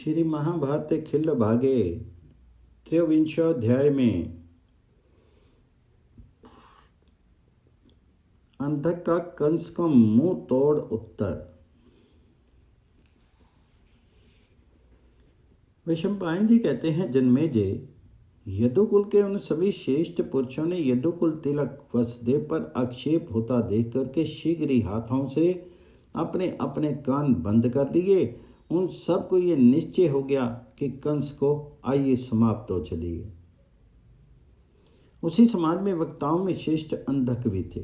श्री महाभारत खिल्ल भागे त्रयोविंशोध्याय में अंधक का कंस को मुंह तोड़ उत्तर। वैशंपायन जी कहते हैं, जन्मेजय, यदुकुल के उन सभी श्रेष्ठ पुरुषों ने यदुकुल तिलक वसुदेव पर आक्षेप होता देख करके शीघ्र ही हाथों से अपने अपने कान बंद कर लिए। उन सब को ये निश्चय हो गया कि कंस को आइए समाप्त हो चलिए। उसी समाज में वक्ताओं में श्रेष्ठ अंधक भी थे,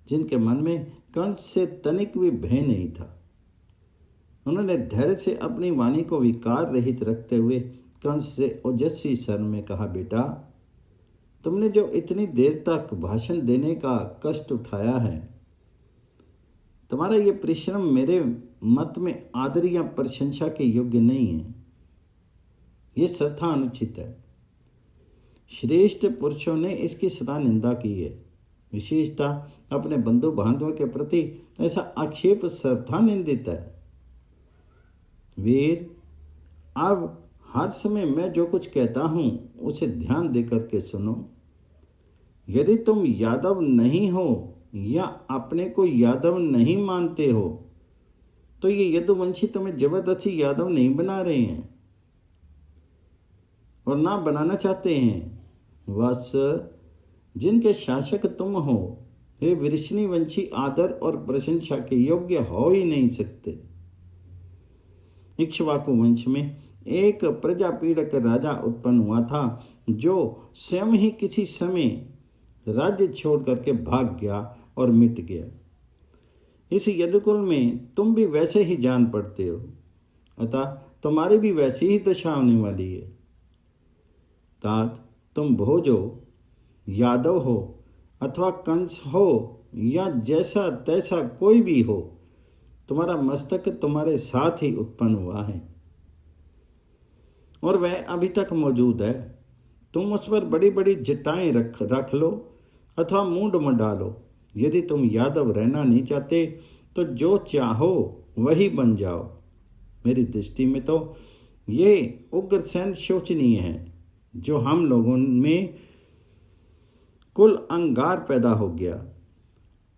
जिनके मन में कंस से तनिक भी भय नहीं था। उन्होंने धैर्य से अपनी वाणी को विकार रहित रखते हुए कंस से ओजस्वी स्वर में कहा, बेटा, तुमने जो इतनी देर तक भाषण देने का कष्ट उठाया है, तुम्हारा ये परिश्रम मेरे मत में आदर या प्रशंसा के योग्य नहीं है। ये सर्वथा अनुचित है। श्रेष्ठ पुरुषों ने इसकी सदा निंदा की है। विशेषतः अपने बंधु बांधवों के प्रति ऐसा आक्षेप सर्वथा निंदित है। वीर, अब हर समय मैं जो कुछ कहता हूं उसे ध्यान देकर के सुनो। यदि तुम यादव नहीं हो या अपने को यादव नहीं मानते हो तो ये यदुवंशी तुम्हें जबरदस्ती यादव नहीं बना रहे हैं और ना बनाना चाहते हैं। वत्स, जिनके शासक तुम हो, वे वृष्णि वंशी आदर और प्रशंसा के योग्य हो ही नहीं सकते। इक्ष्वाकु वंश में एक प्रजापीड़क राजा उत्पन्न हुआ था, जो स्वयं ही किसी समय राज्य छोड़ करके भाग गया और मिट गया। इस यदुकुल में तुम भी वैसे ही जान पड़ते हो, अतः तुम्हारी भी वैसी ही दशा होने वाली है। तात, तुम भोज हो, यादव हो अथवा कंस हो या जैसा तैसा कोई भी हो, तुम्हारा मस्तक तुम्हारे साथ ही उत्पन्न हुआ है और वह अभी तक मौजूद है। तुम उस पर बड़ी बड़ी जटाएं रख लो अथवा मूंड में डालो। यदि तुम यादव रहना नहीं चाहते तो जो चाहो वही बन जाओ। मेरी दृष्टि में तो ये उग्रसेन शोचनीय है, जो हम लोगों में कुल अंगार पैदा हो गया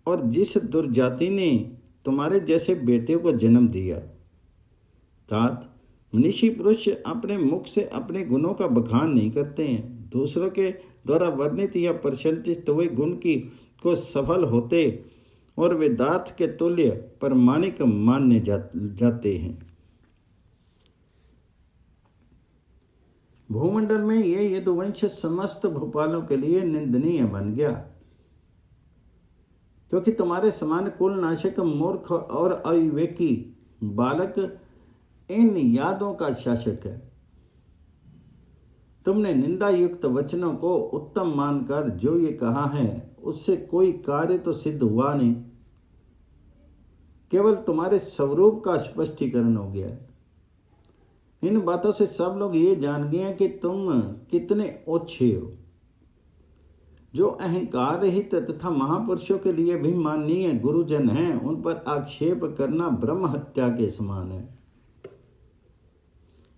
और जिस दुर्जाति ने तुम्हारे जैसे बेटे को जन्म दिया। तात, मनीषी पुरुष अपने मुख से अपने गुणों का बखान नहीं करते हैं। दूसरों के द्वारा वर्णित या प्रशंसित हुए गुण की को सफल होते और वेदार्थ के तुल्य प्रमाणिक मानने जाते हैं। भूमंडल में ये यदुवंश समस्त भूपालों के लिए निंदनीय बन गया, क्योंकि तुम्हारे समान कुल नाशक, मूर्ख और अविवेकी बालक इन यादों का शासक है। तुमने निंदा युक्त वचनों को उत्तम मानकर जो ये कहा है, उससे कोई कार्य तो सिद्ध हुआ नहीं, केवल तुम्हारे स्वरूप का स्पष्टीकरण हो गया। इन बातों से सब लोग ये जान गए हैं कि तुम कितने ओछे हो। जो अहंकार रहित तथा महापुरुषों के लिए भी माननीय गुरुजन हैं, उन पर आक्षेप करना ब्रह्म हत्या के समान है।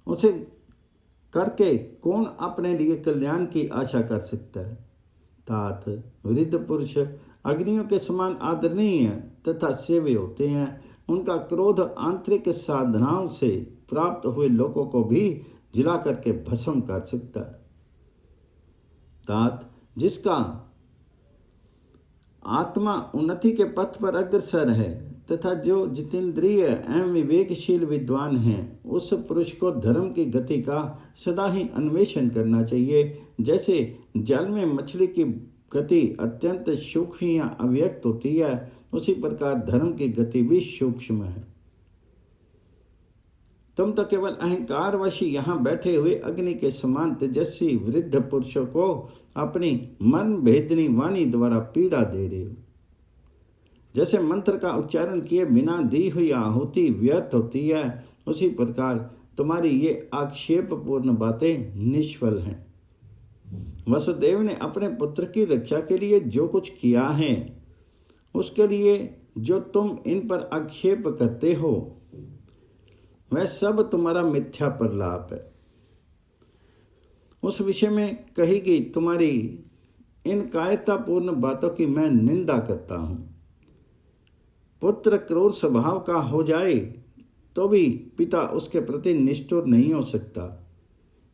उसे करके कौन अपने लिए कल्याण की आशा कर सकता है। तात, वृद्ध पुरुष अग्नियों के समान आदरणीय तथा सेव्य होते हैं। उनका क्रोध आंतरिक साधनाओं से प्राप्त हुए लोगों को भी जला करके भस्म कर सकता है। तात, जिसका आत्मा उन्नति के पथ पर अग्रसर है तथा जो जितेंद्रिय एवं विवेकशील विद्वान हैं, उस पुरुष को धर्म की गति का सदा ही अन्वेषण करना चाहिए। जैसे जल में मछली की गति अत्यंत सूक्ष्म या अव्यक्त होती है, उसी प्रकार धर्म की गति भी सूक्ष्म है। तुम तो केवल अहंकारवश यहाँ बैठे हुए अग्नि के समान तेजस्वी वृद्ध पुरुषों को अपनी मन भेदनी वाणी द्वारा पीड़ा दे रहे हो। जैसे मंत्र का उच्चारण किए बिना दी हुई आहुति व्यर्थ होती है, उसी प्रकार तुम्हारी ये आक्षेपपूर्ण बातें निष्फल हैं। वसुदेव ने अपने पुत्र की रक्षा के लिए जो कुछ किया है, उसके लिए जो तुम इन पर आक्षेप करते हो, वह सब तुम्हारा मिथ्या प्रलाप है। उस विषय में कही गई तुम्हारी इन कायरतापूर्ण बातों की मैं निंदा करता हूं। पुत्र क्रूर स्वभाव का हो जाए तो भी पिता उसके प्रति निष्ठुर नहीं हो सकता,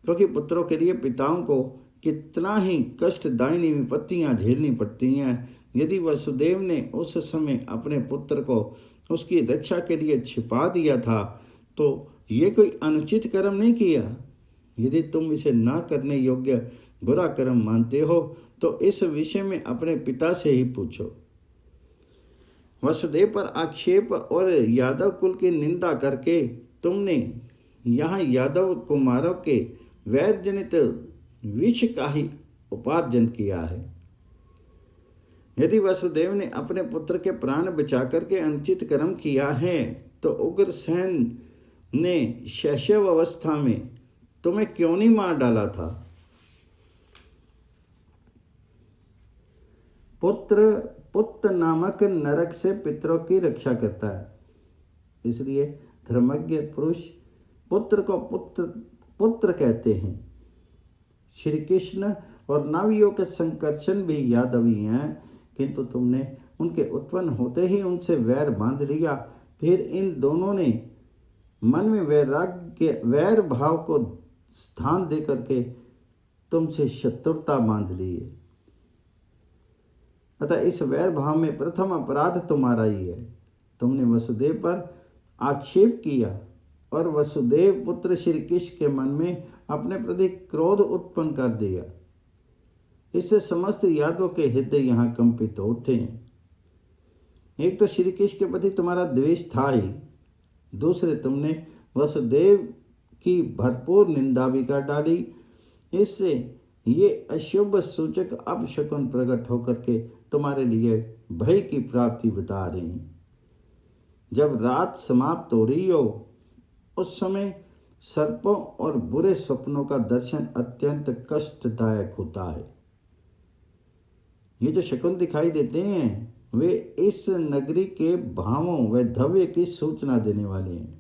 क्योंकि पुत्रों के लिए पिताओं को कितना ही कष्टदायिनी विपत्तियां झेलनी पड़ती हैं। यदि वसुदेव ने उस समय अपने पुत्र को उसकी रक्षा के लिए छिपा दिया था तो ये कोई अनुचित कर्म नहीं किया। यदि तुम इसे ना करने योग्य बुरा कर्म मानते हो तो इस विषय में अपने पिता से ही पूछो। वसुदेव पर आक्षेप और यादव कुल की निंदा करके तुमने यहाँ यादव कुमारों के वैर जनित विष का ही उपार्जन किया है। यदि वसुदेव ने अपने पुत्र के प्राण बचा करके अनुचित कर्म किया है तो उग्रसेन ने शैशव अवस्था में तुम्हें क्यों नहीं मार डाला था। पुत्र नामक नरक से पितरों की रक्षा करता है, इसलिए धर्मज्ञ पुरुष पुत्र को पुत्र कहते हैं। श्री कृष्ण और नवयुवक के संकर्षण भी यादवी हैं, किंतु तुमने उनके उत्पन्न होते ही उनसे वैर बांध लिया। फिर इन दोनों ने मन में वैर भाव को स्थान दे करके तुमसे शत्रुता बांध ली है। अतः इस वैर भाव में प्रथम अपराध तुम्हारा ही है। तुमने वसुदेव पर आक्षेप किया और वसुदेव पुत्र श्री कृष्ण के मन में अपने प्रति क्रोध उत्पन्न कर दिया। इससे समस्त यादवों के हृदय यहाँ कंपित हो उठे हैं। एक तो श्री कृष्ण के प्रति तुम्हारा द्वेष था ही, दूसरे तुमने वसुदेव की भरपूर निंदा भी कर डाली। इससे ये अशुभ सूचक अपशकुन प्रकट होकर के तुम्हारे लिए भय की प्राप्ति बता रहे हैं। जब रात समाप्त हो रही हो उस समय सर्पों और बुरे स्वप्नों का दर्शन अत्यंत कष्टदायक होता है। ये जो शकुन दिखाई देते हैं वे इस नगरी के भावों व धव्य की सूचना देने वाले हैं।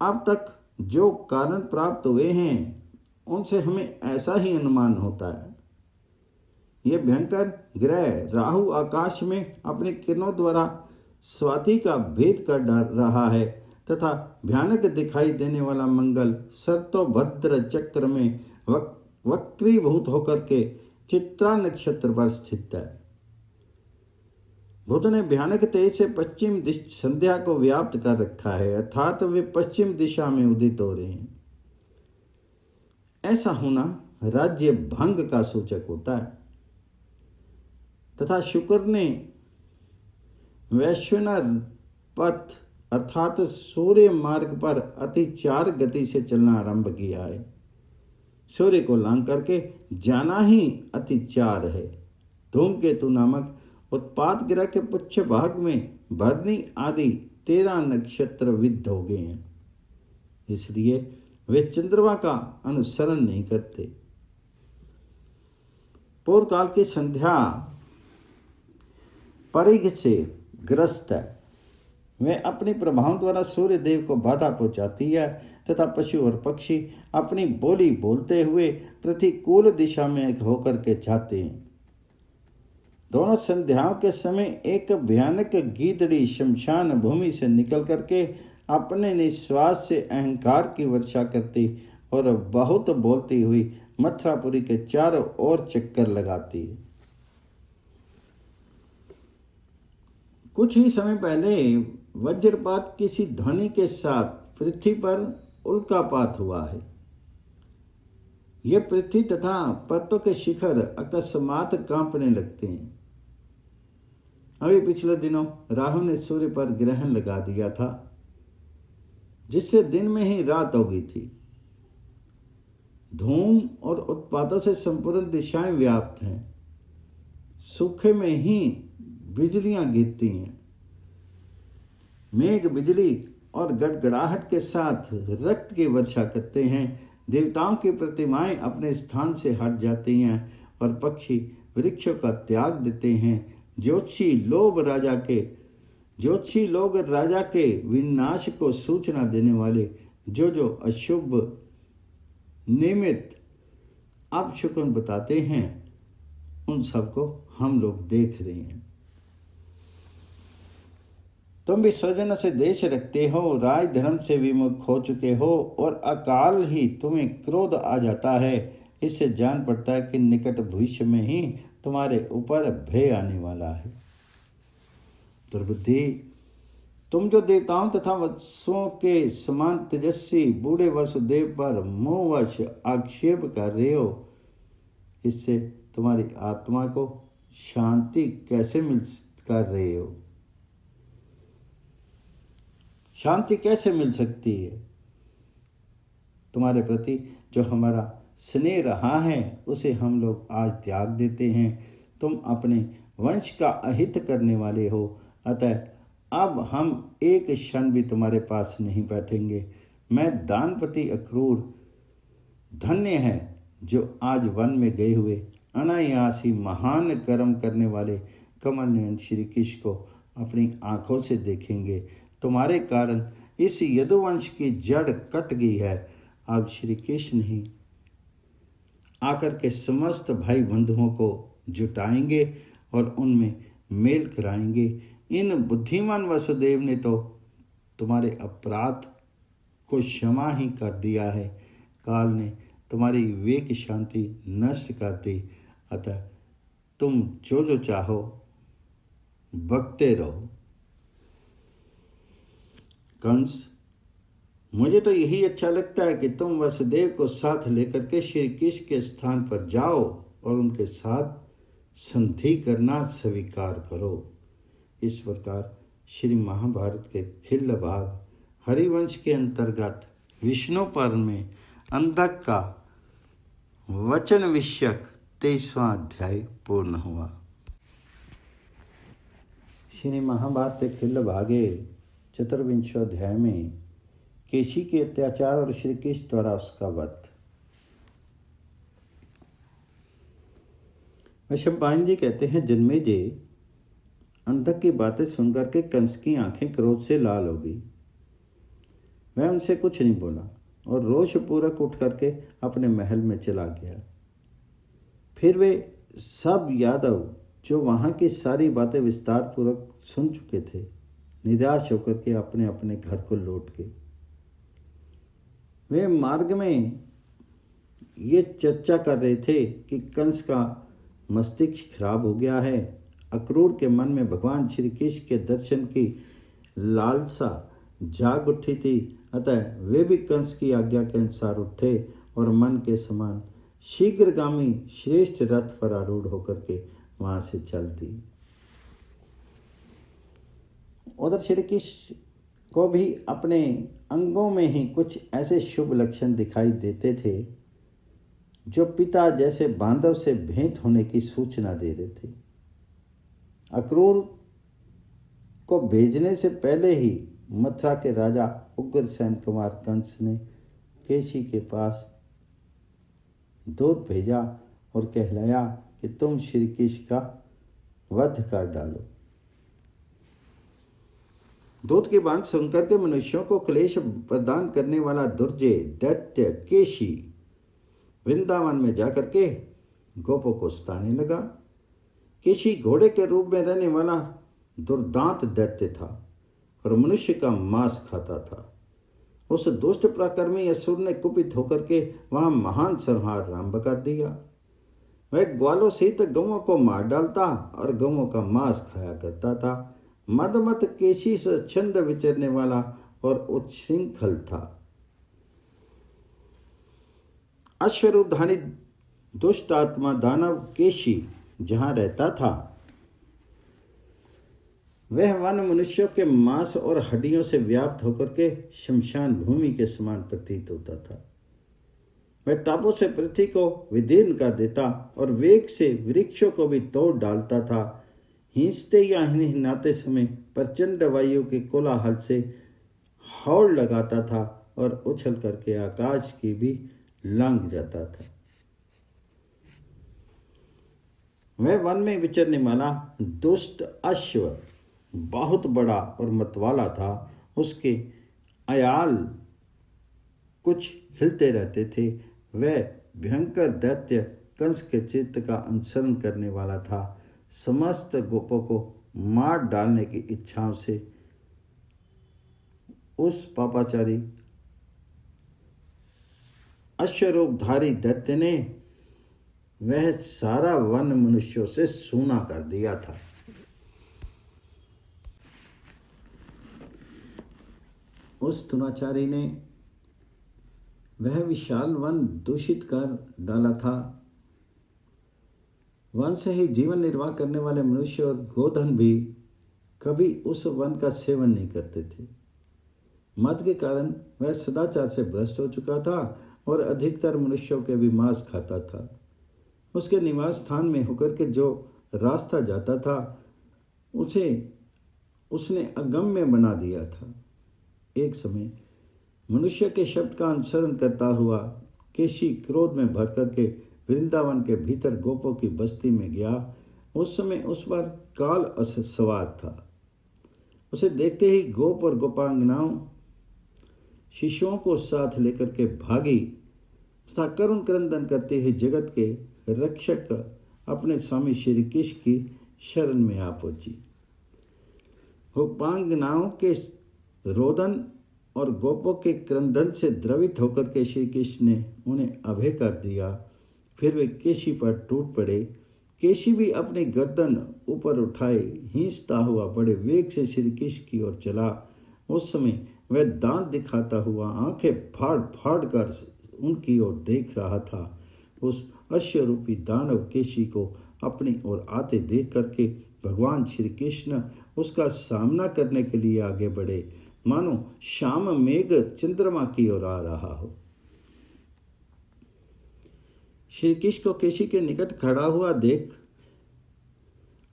अब तक जो कारण प्राप्त हुए हैं उनसे हमें ऐसा ही अनुमान होता है। यह भयंकर ग्रह राहु आकाश में अपनी किरणों द्वारा स्वाति का भेद कर डाल रहा है तथा भयानक दिखाई देने वाला मंगल सर्तोभद्र चक्र में वक्रीभूत होकर के चित्रा नक्षत्र पर स्थित है। बुध ने भयानक तेज से पश्चिम संध्या को व्याप्त कर रखा है, अर्थात वे पश्चिम दिशा में उदित हो रहे हैं। ऐसा होना राज्य भंग का सूचक होता है तथा शुक्र ने वैश्वनर पथ अर्थात सूर्य मार्ग पर अतिचार गति से चलना आरंभ किया है। सूर्य को लांग करके जाना ही अतिचार है। धूमकेतु नामक उत्पात ग्रह के पुच्छ भाग में भरनी आदि 13 नक्षत्र विद्ध हो गए हैं, इसलिए वे चंद्रमा का अनुसरण नहीं करते। पूर्व काल की संध्या परिघ से ग्रस्त है। वह अपने प्रभाव द्वारा सूर्य देव को बाधा पहुंचाती है तथा पशु और पक्षी अपनी बोली बोलते हुए प्रतिकूल दिशा में होकर के जाते हैं। दोनों संध्याओं के समय एक भयानक गीदड़ी शमशान भूमि से निकल करके अपने निश्वास से अहंकार की वर्षा करती और बहुत बोलती हुई मथुरापुरी के चारों ओर चक्कर लगाती है। कुछ ही समय पहले वज्रपात किसी ध्वनि के साथ पृथ्वी पर उल्कापात हुआ है। यह पृथ्वी तथा पर्वतों के शिखर अकस्मात कांपने लगते हैं। अभी पिछले दिनों राहु ने सूर्य पर ग्रहण लगा दिया था, जिससे दिन में ही रात हो गई थी। धूम और उत्पातों से संपूर्ण दिशाएं व्याप्त हैं। सूखे में ही बिजलियां गिरती हैं। मेघ बिजली और गड़गड़ाहट के साथ रक्त की वर्षा करते हैं। देवताओं की प्रतिमाएं अपने स्थान से हट जाती हैं और पक्षी वृक्षों का त्याग देते हैं। ज्योतिषी लोभ राजा के ज्योतिषी लोग राजा के विनाश को सूचना देने वाले जो जो अशुभ निमित्त अपशकुन बताते हैं, उन सबको हम लोग देख रहे हैं। तुम भी स्वजनों से देश रखते हो, राज धर्म से विमुख हो चुके हो और अकाल ही तुम्हें क्रोध आ जाता है। इससे जान पड़ता है कि निकट भविष्य में ही तुम्हारे ऊपर भय आने वाला है। दुर्बुद्धि, तुम जो देवताओं तथा वत्सों के समान तेजस्वी बूढ़े वसुदेव पर मोहवश आक्षेप कर रहे हो, इससे तुम्हारी आत्मा को शांति कैसे मिल कर रहे हो? शांति कैसे मिल सकती है? तुम्हारे प्रति जो हमारा स्नेह रहा है उसे हम लोग आज त्याग देते हैं। तुम अपने वंश का अहित करने वाले हो, अतः अब हम एक क्षण भी तुम्हारे पास नहीं बैठेंगे। मैं दानपति अक्रूर धन्य है जो आज वन में गए हुए अनायास ही महान कर्म करने वाले कमल नयन श्री कृष्ण को अपनी आंखों से देखेंगे। तुम्हारे कारण इस यदुवंश की जड़ कट गई है। अब श्री कृष्ण ही आकर के समस्त भाई बंधुओं को जुटाएंगे और उनमें मेल कराएंगे। इन बुद्धिमान वसुदेव ने तो तुम्हारे अपराध को क्षमा ही कर दिया है। काल ने तुम्हारी विवेक शांति नष्ट कर दी, अतः तुम जो जो चाहो बकते रहो। कंस, मुझे तो यही अच्छा लगता है कि तुम वसुदेव को साथ लेकर के श्री कृष्ण के स्थान पर जाओ और उनके साथ संधि करना स्वीकार करो। इस प्रकार श्री महाभारत के खिल्ल भाग हरिवंश के अंतर्गत विष्णु पर्व में अंधक का वचन विषयक 23वां अध्याय पूर्ण हुआ। श्री महाभारत के खिल्ल भागे 24वें अध्याय में केशी के अत्याचार और श्री कृष्ण द्वारा उसका वध। वैशंपायन जी कहते हैं, जन्मेजय, अंधक की बातें सुनकर के कंस की आंखें क्रोध से लाल हो गई। वह उनसे कुछ नहीं बोला और रोषपूर्वक उठ करके अपने महल में चला गया। फिर वे सब यादव जो वहां की सारी बातें विस्तार पूर्वक सुन चुके थे, निराश होकर के अपने अपने घर को लौट गए। वे मार्ग में ये चर्चा कर रहे थे कि कंस का मस्तिष्क खराब हो गया है। अक्रूर के मन में भगवान श्री कृष्ण के दर्शन की लालसा जाग उठी थी, अतः वे भी कंस की आज्ञा के अनुसार उठे और मन के समान शीघ्रगामी श्रेष्ठ रथ पर आरूढ़ होकर के वहां से चल दी। उधर श्री कृष्ण को भी अपने अंगों में ही कुछ ऐसे शुभ लक्षण दिखाई देते थे जो पिता जैसे बांधव से भेंट होने की सूचना दे रहे थे। अक्रूर को भेजने से पहले ही मथुरा के राजा उग्रसेन कुमार कंस ने केशी के पास दूत भेजा और कहलाया कि तुम श्री कृष्ण का वध कर डालो। दूत की बात सुनकर के मनुष्यों को क्लेश प्रदान करने वाला दुर्जय दैत्य केशी वृंदावन में जाकर के गोपों को सताने लगा। केशी घोड़े के रूप में रहने वाला दुर्दांत दैत्य था और मनुष्य का मांस खाता था। उस दुष्ट पराक्रमी असुर ने कुपित होकर के वहां महान संहार आरंभ कर दिया। वह ग्वालों सहित गौओं को मार डालता और गौओं का मांस खाया करता था। मदमत केशी से छंद विचरने वाला और उच्छृंखल था। अश्वरूपधारी दुष्ट आत्मा दानव केशी जहां रहता था, वह वन मनुष्यों के मांस और हड्डियों से व्याप्त होकर के शमशान भूमि के समान प्रतीत होता था। वह टापों से पृथ्वी को विदीर्ण कर देता और वेग से वृक्षों को भी तोड़ डालता था। हिंसते या हिनाते समय प्रचंड वायु के कोलाहल से हौड़ लगाता था और उछल करके आकाश की भी लांघ जाता था। वह वन में विचरने वाला दुष्ट अश्व बहुत बड़ा और मतवाला था। उसके अयाल कुछ हिलते रहते थे। वह भयंकर दैत्य कंस के चित्त का अनुसरण करने वाला था। समस्त गोपों को मार डालने की इच्छाओं से उस पापाचारी अश्वरूपधारी दैत्य ने वह सारा वन मनुष्यों से सूना कर दिया था। उस दुराचारी ने वह विशाल वन दूषित कर डाला था। वन से ही जीवन निर्वाह करने वाले मनुष्य और गोधन भी कभी उस वन का सेवन नहीं करते थे। मद के कारण वह सदाचार से भ्रष्ट हो चुका था और अधिकतर मनुष्यों के भी मांस खाता था। उसके निवास स्थान में होकर के जो रास्ता जाता था उसे उसने अगम्य बना दिया था। एक समय मनुष्य के शब्द का अनुसरण करता हुआ केशी क्रोध में भर करके वृंदावन के भीतर गोपों की बस्ती में गया। उस समय उस पर काल सवार था। उसे देखते ही गोप और गोपांगनाओं शिशुओं को साथ लेकर के भागी तथा करुण क्रंदन करते हुए जगत के रक्षक अपने स्वामी श्री कृष्ण की शरण में आ पहुंची। गोपांगनाओं के रोदन और गोपों के क्रंदन से द्रवित होकर के श्री कृष्ण ने उन्हें अभय कर दिया। फिर वे केशी पर टूट पड़े। केशी भी अपनी गर्दन ऊपर उठाए हिंसता हुआ बड़े वेग से श्री कृष्ण की ओर चला। उस समय वह दांत दिखाता हुआ आंखें फाड़ फाड़ कर उनकी ओर देख रहा था। उस अश्वरूपी दानव केशी को अपनी ओर आते देख करके भगवान श्री कृष्ण उसका सामना करने के लिए आगे बढ़े, मानो शाम मेघ चंद्रमा की ओर आ रहा हो। श्री कृष्ण को केशी के निकट खड़ा हुआ देख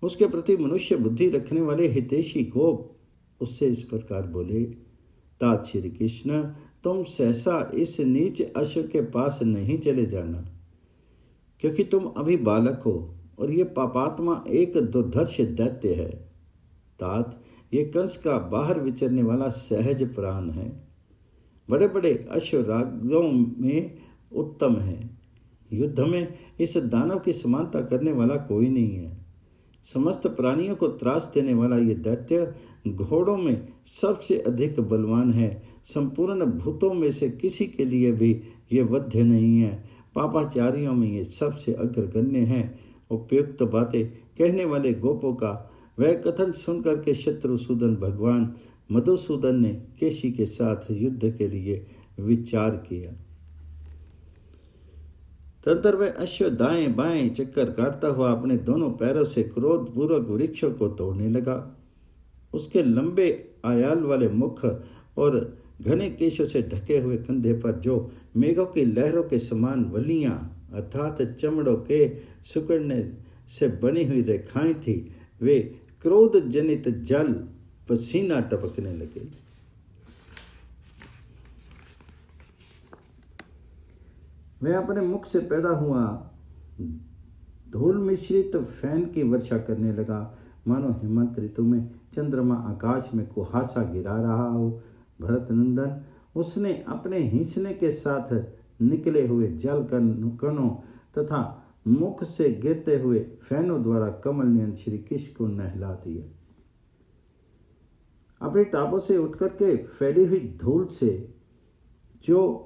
उसके प्रति मनुष्य बुद्धि रखने वाले हितैषी गोप उससे इस प्रकार बोले, तात श्री कृष्ण, तुम सहसा इस नीच अश्व के पास नहीं चले जाना, क्योंकि तुम अभी बालक हो और ये पापात्मा एक दुर्धर्ष दैत्य है। तात, ये कंस का बाहर विचरने वाला सहज प्राण है। बड़े बड़े अश्वराजों में उत्तम है। युद्ध में इस दानव की समानता करने वाला कोई नहीं है। समस्त प्राणियों को त्रास देने वाला ये दैत्य घोड़ों में सबसे अधिक बलवान है। संपूर्ण भूतों में से किसी के लिए भी ये वध्य नहीं है। पापाचारियों में ये सबसे अग्रगण्य है। उपयुक्त बातें कहने वाले गोपों का वह कथन सुनकर के शत्रुसूदन भगवान मधुसूदन ने केशी के साथ युद्ध के लिए विचार किया। तदंतर वह अश्व दाएं बाएं चक्कर काटता हुआ अपने दोनों पैरों से क्रोधपूर्वक वृक्षों को तोड़ने लगा। उसके लंबे आयाल वाले मुख और घने केशों से ढके हुए कंधे पर जो मेघों की लहरों के समान वलियां अर्थात चमड़ों के सिकुड़ने से बनी हुई रेखाएं थी, वे क्रोध जनित जल पसीना टपकने लगे। वह अपने मुख से पैदा हुआ धूल मिश्रित फैन की वर्षा करने लगा, मानो हेमंत ऋतु में चंद्रमा आकाश में कुहासा गिरा रहा हो। भरत नंदन, उसने अपने हिंसने के साथ निकले हुए जल कणों तथा मुख से गिरते हुए फैनों द्वारा कमल नयन श्री कृष्ण को नहला दिया। अपनी टापों से उठकर के फैली हुई धूल से जो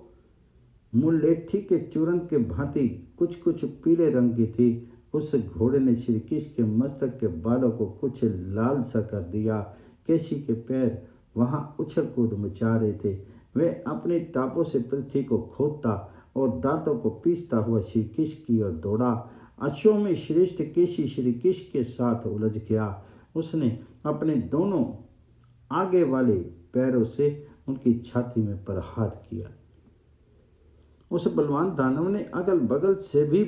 मुलेठी के चूर्ण के भांति कुछ कुछ पीले रंग की थी, उस घोड़े ने श्री कृष्ण के मस्तक के बालों को कुछ लाल सा कर दिया। केशी के पैर वहां उछल कूद मचा रहे थे। वे अपनी टापों से पृथ्वी को खोदता और दांतों को पीसता हुआ श्री कृष्ण की ओर दौड़ा। अश्वों में श्रेष्ठ केशी श्री कृष्ण के साथ उलझ गया। उसने अपने दोनों आगे वाले पैरों से उनकी छाती में प्रहार किया। उस बलवान दानव ने अगल बगल से भी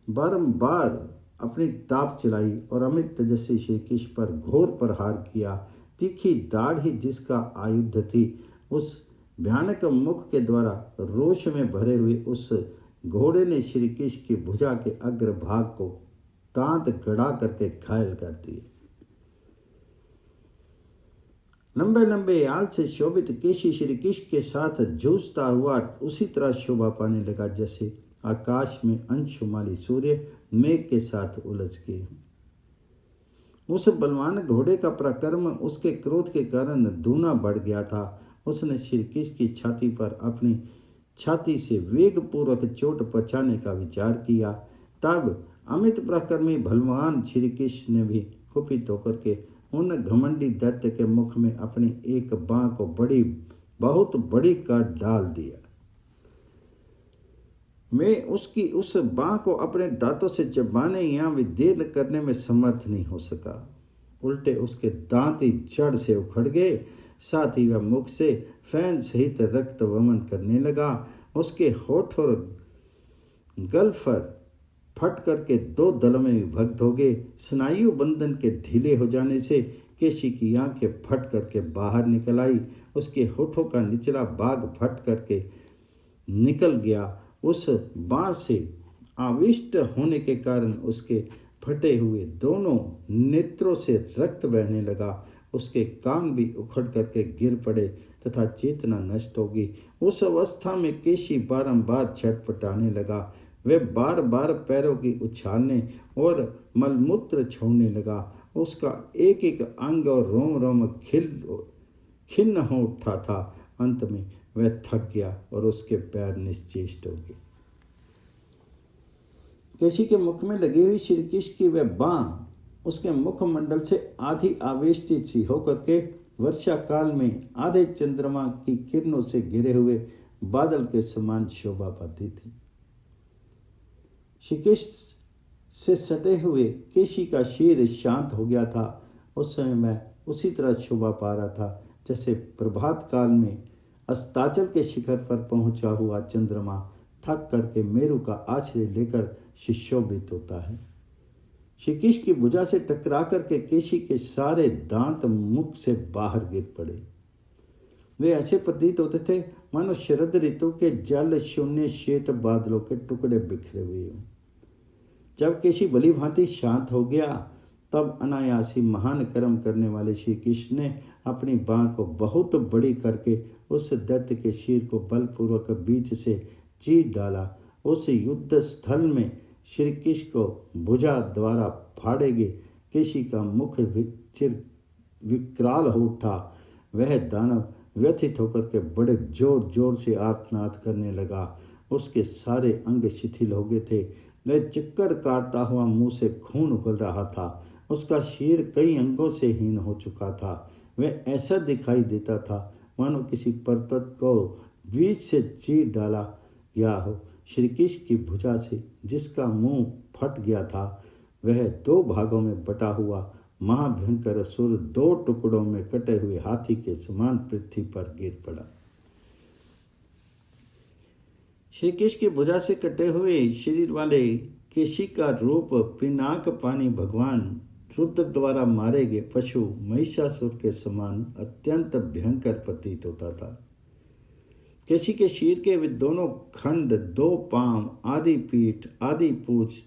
बारंबार अपनी टाप चलाई और अमित तेजस्वी श्री कृष्ण पर घोर प्रहार किया। तीखी दाढ़ी जिसका आयुध थी, उस भयानक मुख के द्वारा रोष में भरे हुए उस घोड़े ने श्री कृष्ण की भुजा के अग्रभाग को दांत गड़ा करके घायल कर दिए। लंबे लंबे आल से शोभित केशी श्री कृष्ण के साथ जूझता हुआ उसी तरह शोभा पाने लगा जैसे आकाश में अंशुमाली सूर्य मेघ के साथ उलझ गए। उस बलवान घोड़े का पराक्रम उसके क्रोध के कारण दूना बढ़ गया था। उसने श्री कृष्ण की छाती पर अपनी छाती से वेगपूर्वक चोट पहुंचाने का विचार किया। तब अमित पराक्रमी बलवान श्री कृष्ण ने भी कुपित होकर के उन घमंडी दैत्य के मुख में अपनी एक बांह को बहुत बड़ी काट डाल दिया। मैं उसकी उस बांह को अपने दांतों से चबाने या विदीर्ण करने में समर्थ नहीं हो सका। उल्टे उसके दांत ही जड़ से उखड़ गए। साथ ही वह मुख से फैन सहित रक्त वमन करने लगा। उसके होठ और गलफर फट करके दो दलों में विभक्त हो गए। स्नायु बंधन के ढीले हो जाने से केशी की आंखें फट करके बाहर निकल आई। उसके होठों का निचला भाग फट करके निकल गया। उस बांह से आविष्ट होने के कारण उसके फटे हुए दोनों नेत्रों से रक्त बहने लगा। उसके कान भी उखड़ करके गिर पड़े तथा चेतना नष्ट होगी। उस अवस्था में केशी बारंबार छटपटाने लगा। वह बार बार पैरों की उछालने और मलमूत्र छोड़ने लगा। उसका एक एक अंग और रोम रोम खिन्न हो उठा था। अंत में वह थक गया और उसके पैर निश्चेष्ट हो गए। केशी के मुख में लगी हुई श्री कृष्ण की वह बांह उसके मुखमंडल से आधी आवेष्टित सी होकर के वर्षा काल में आधे चंद्रमा की किरणों से घिरे हुए बादल के समान शोभा पाती थी। श्री कृष्ण से सटे हुए केशी का शीर शांत हो गया था। उस समय मैं उसी तरह शोभा पा रहा था जैसे प्रभात काल में अस्ताचल के शिखर पर पहुंचा हुआ चंद्रमा थक करके मेरु का आश्रय लेकर सुशोभित होता है। श्री कृष्ण की भुजा से टकरा करके केशी के सारे दांत मुख से बाहर गिर पड़े। वे ऐसे प्रतीत होते थे मानो शरद ऋतु के जल शून्य श्वेत बादलों के टुकड़े बिखरे हुए हों। जब केशी भली भांति शांत हो गया तब अनायासी महान कर्म करने वाले श्री कृष्ण ने अपनी बांह को बहुत बड़ी करके उस दैत्य के शीर को बलपूर्वक बीच से चीर डाला। उस युद्ध स्थल में श्री कृष्ण को भुजा द्वारा फाड़े गए केशी का मुख विकराल हो उठा। वह दानव व्यथित होकर के बड़े जोर जोर से आर्तनाद करने लगा। उसके सारे अंग शिथिल हो गए थे। वह चक्कर काटता हुआ मुंह से खून उगल रहा था। उसका शीर कई अंगों से हीन हो चुका था। वह ऐसा दिखाई देता था मानो किसी पर्वत को बीच से चीर डाला गया हो। श्री कृष्ण की भुजा से जिसका मुंह फट गया था वह दो भागों में बटा हुआ महाभयंकर असुर दो टुकड़ों में कटे हुए हाथी के समान पृथ्वी पर गिर पड़ा। श्री कृष्ण की भुजा से कटे हुए शरीर वाले केशी का रूप पिनाक पानी भगवान रुद्र द्वारा मारे गए पशु महिषासुर के समान अत्यंत भयंकर प्रतीत होता था। केशी के शीर के वे दोनों खंड, दो पांव, आदि पीठ, आदि पूंछ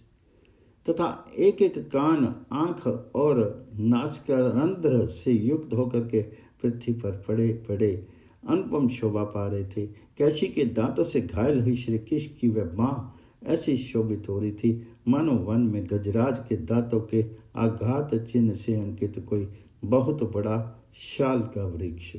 तथा एक एक कान, आंख और नासिकारंध्र से युक्त होकर के पृथ्वी पर पड़े पड़े अनुपम शोभा पा रहे थे। केशी के दांतों से घायल हुई श्री कृष्ण की वह बांह ऐसी शोभित हो रही थी मानो वन में गजराज के दांतों के आघात चिन्ह से अंकित कोई बहुत बड़ा शाल का वृक्ष।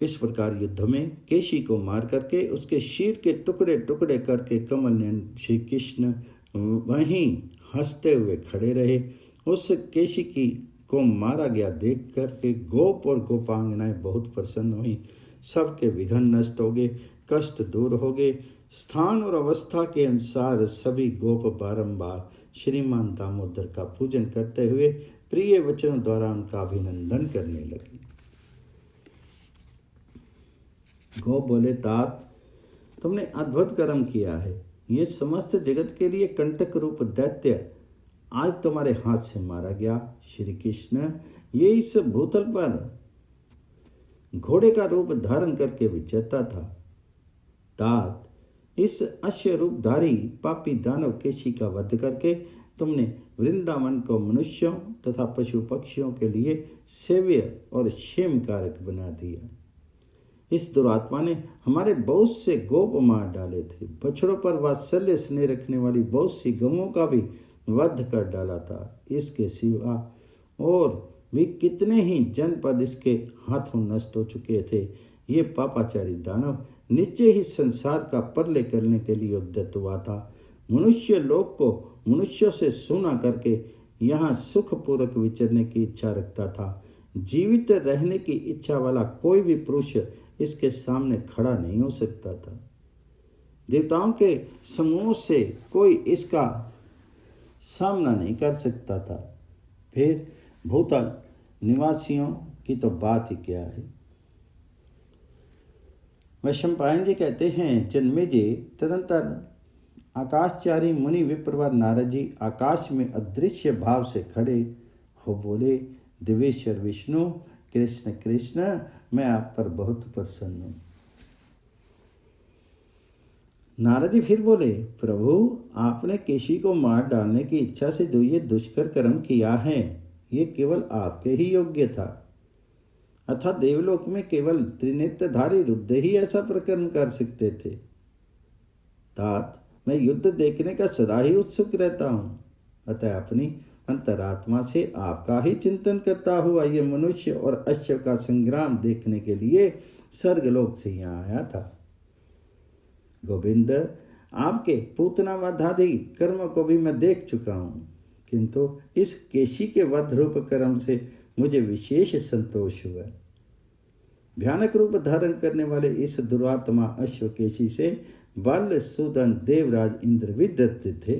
इस प्रकार युद्ध में केशी को मार करके उसके शीर के टुकड़े टुकड़े करके कमल ने श्री कृष्ण वहीं हंसते हुए खड़े रहे। उस केशी की को मारा गया देख करके गोप और गोपांगनाएं बहुत प्रसन्न हुई। सबके विघ्न नष्ट हो गए, कष्ट दूर हो गए। स्थान और अवस्था के अनुसार सभी गोप बारंबार श्रीमान दामोदर का पूजन करते हुए प्रिय वचनों द्वारा उनका अभिनंदन करने लगे। गोप बोले, तात तुमने अद्भुत कर्म किया है। ये समस्त जगत के लिए कंटक रूप दैत्य आज तुम्हारे हाथ से मारा गया। श्री कृष्ण ये इस भूतल पर घोड़े का रूप धारण करके विचरता था। तात इस अश्व रूपधारी पापी दानव केशी का वध करके तुमने वृंदावन को मनुष्यों तथा पशु पक्षियों के लिए सेव्य और क्षेम कारक बना दिया। इस दुरात्मा ने हमारे बहुत से गोप मार डाले थे। बछड़ों पर वात्सल्य स्नेह रखने वाली बहुत सी गौओं का भी वध कर डाला था। इसके सिवा और भी कितने ही जनपद इसके हाथों नष्ट हो चुके थे। ये पापाचारी दानव निश्चय ही संसार का प्रलय करने के लिए उद्यत हुआ था। मनुष्य लोक को मनुष्यों से सुना करके यहाँ सुखपूर्वक विचरने की इच्छा रखता था। जीवित रहने की इच्छा वाला कोई भी पुरुष इसके सामने खड़ा नहीं हो सकता था। देवताओं के समूह से कोई इसका सामना नहीं कर सकता था। फिर भूतल निवासियों की तो बात ही क्या है। वैशंपायन जी कहते हैं, जन्मेजय तदंतर आकाशचारी मुनि विप्रवर नारद जी आकाश में अदृश्य भाव से खड़े हो बोले, देवेश्वर विष्णु कृष्ण कृष्ण, मैं आप पर बहुत प्रसन्न हूँ। नारद जी फिर बोले, प्रभु आपने केशी को मार डालने की इच्छा से जो ये दुष्कर कर्म किया है, ये केवल आपके ही योग्य था, अतः देवलोक में केवल त्रिनेत्रधारी रुद्र ही ऐसा प्रकर्म कर सकते थे। तात, मैं युद्ध देखने का सदा ही उत्सुक रहता हूँ, अतः अपनी अंतरात्मा से आपका ही चिंतन करता हुआ ये मनुष्य और अश्व का संग्राम देखने के लिए स्वर्गलोक से यहाँ आया था। गोविंद, आपके पूतनावधादि कर्म को भी मैं देख चुका हूँ, किंतु इस केशी के वध रूप कर्म से मुझे विशेष संतोष हुआ। भयानक रूप धारण करने वाले इस दुरात्मा अश्व केशी से बाल सूदन देवराज इंद्र भी डरते थे।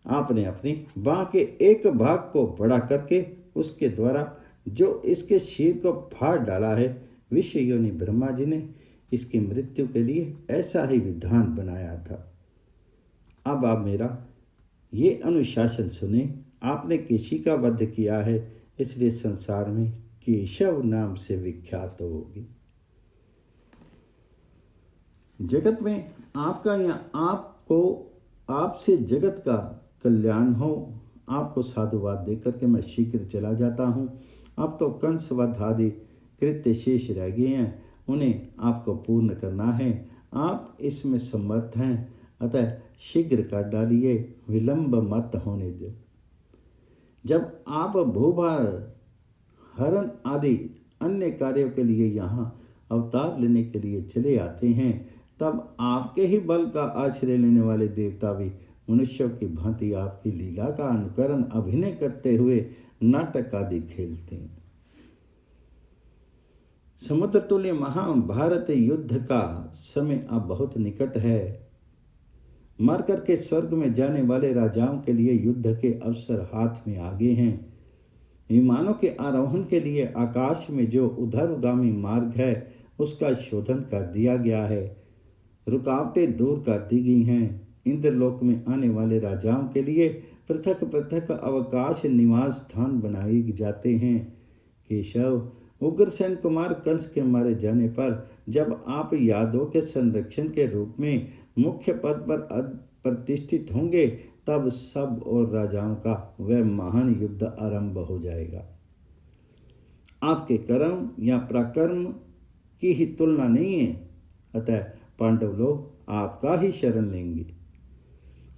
आपने अपनी बाह के एक भाग को बड़ा करके उसके द्वारा जो इसके शीर को फाड़ डाला है, विश्व योनि ब्रह्मा जी ने इसकी मृत्यु के लिए ऐसा ही विधान बनाया था। अब आप मेरा ये अनुशासन सुने। आपने केशी का वध किया है, इसलिए संसार में केशव नाम से विख्यात होगी। जगत में आपका या आपको आपसे जगत का कल्याण हो। आपको साधुवाद देकर के मैं शीघ्र चला जाता हूँ। अब तो कंसवध आदि कृत्य शेष रह गए हैं, उन्हें आपको पूर्ण करना है। आप इसमें समर्थ हैं, अतः शीघ्र कर डालिए, विलंब मत होने दो। जब आप भूभार हरण आदि अन्य कार्यों के लिए यहाँ अवतार लेने के लिए चले आते हैं, तब आपके ही बल का आश्रय लेने वाले देवता भी मनुष्यों की भांति आपकी लीला का अनुकरण अभिनय करते हुए नाटक आदि खेलते हैं। समुद्र तुल्य महाभारत युद्ध का समय अब बहुत निकट है। मर करके स्वर्ग में जाने वाले राजाओं के लिए युद्ध के अवसर हाथ में आ गए हैं। विमानों के आरोहण के लिए आकाश में जो उधरगामी मार्ग है उसका शोधन कर दिया गया है। रुकावटें दूर कर दी गई हैं। इंद्रलोक में आने वाले राजाओं के लिए पृथक पृथक अवकाश निवास स्थान बनाए जाते हैं। केशव, उग्रसेन कुमार कंस के मारे जाने पर जब आप यादवों के संरक्षण के रूप में मुख्य पद पर प्रतिष्ठित होंगे, तब सब और राजाओं का वह महान युद्ध आरंभ हो जाएगा। आपके कर्म या पराक्रम की ही तुलना नहीं है, अतः पांडव लोग आपका ही शरण लेंगे।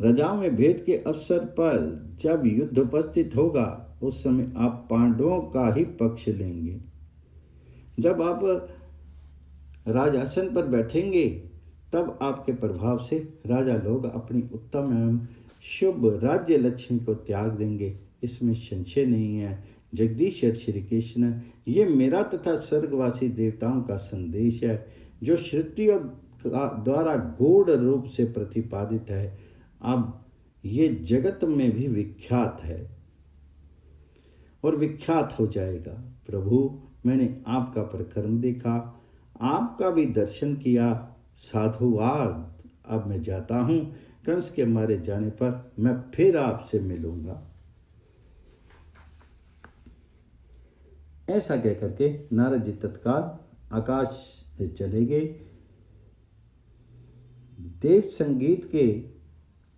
राजाओं में भेद के अवसर पर जब युद्ध उपस्थित होगा, उस समय आप पांडवों का ही पक्ष लेंगे। जब आप राजासन पर बैठेंगे, तब आपके प्रभाव से राजा लोग अपनी उत्तम एवं शुभ राज्य लक्ष्मी को त्याग देंगे, इसमें संशय नहीं है। जगदीश्वर श्री कृष्ण, ये मेरा तथा स्वर्गवासी देवताओं का संदेश है, जो श्रुतियों द्वारा गूढ़ रूप से प्रतिपादित है। अब ये जगत में भी विख्यात है और विख्यात हो जाएगा। प्रभु, मैंने आपका प्रकर्म देखा, आपका भी दर्शन किया। साधुवाद, अब मैं जाता हूँ। कंस के मारे जाने पर मैं फिर आपसे मिलूंगा। ऐसा कह करके नारद जी तत्काल आकाश से चले गए। देव संगीत के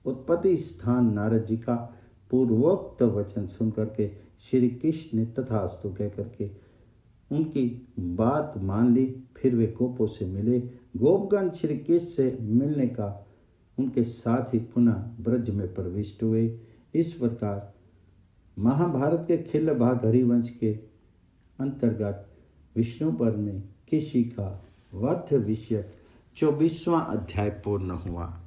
उत्पत्ति स्थान नारद जी का पूर्वोक्त वचन सुन करके श्री कृष्ण ने तथास्तु कह करके उनकी बात मान ली। फिर वे गोपों से मिले। गोपगण श्री कृष्ण से मिलने का उनके साथ ही पुनः ब्रज में प्रविष्ट हुए। इस प्रकार महाभारत के खिल्ल भाग हरिवंश के अंतर्गत विष्णु पर्व में किसी का वध विषयक 24वां अध्याय पूर्ण हुआ।